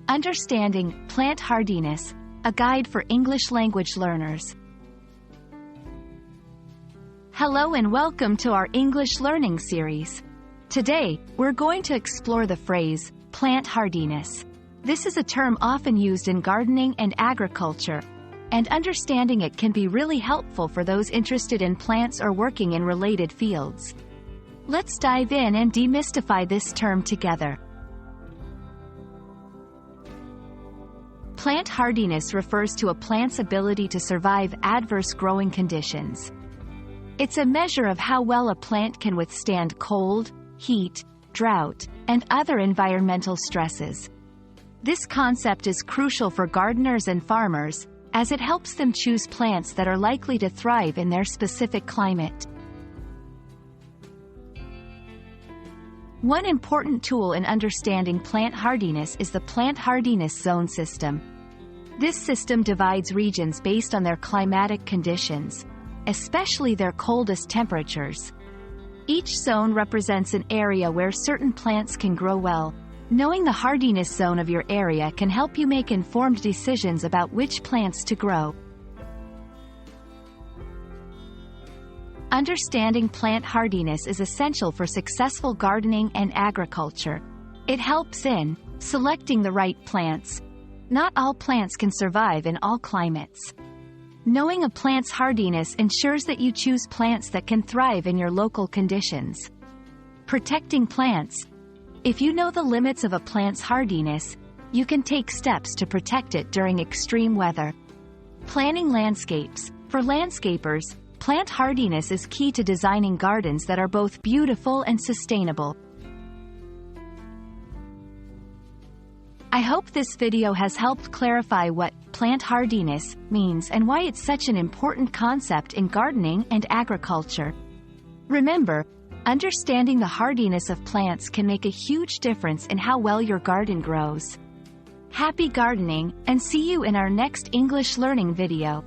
Understanding Plant Hardiness, a guide for English language learners. Hello and welcome to our English learning series. Today, we're going to explore the phrase, plant hardiness. This is a term often used in gardening and agriculture, and understanding it can be really helpful for those interested in plants or working in related fields. Let's dive in and demystify this term together. Plant hardiness refers to a plant's ability to survive adverse growing conditions. It's a measure of how well a plant can withstand cold, heat, drought, and other environmental stresses. This concept is crucial for gardeners and farmers, as it helps them choose plants that are likely to thrive in their specific climate. One important tool in understanding plant hardiness is the plant hardiness zone system. This system divides regions based on their climatic conditions, especially their coldest temperatures. Each zone represents an area where certain plants can grow well. Knowing the hardiness zone of your area can help you make informed decisions about which plants to grow. Understanding plant hardiness is essential for successful gardening and agriculture. It helps in selecting the right plants. Not all plants can survive in all climates. Knowing a plant's hardiness ensures that you choose plants that can thrive in your local conditions. Protecting plants. If you know the limits of a plant's hardiness, you can take steps to protect it during extreme weather. Planning landscapes. For landscapers, plant hardiness is key to designing gardens that are both beautiful and sustainable. I hope this video has helped clarify what plant hardiness means and why it's such an important concept in gardening and agriculture. Remember, understanding the hardiness of plants can make a huge difference in how well your garden grows. Happy gardening, and see you in our next English learning video.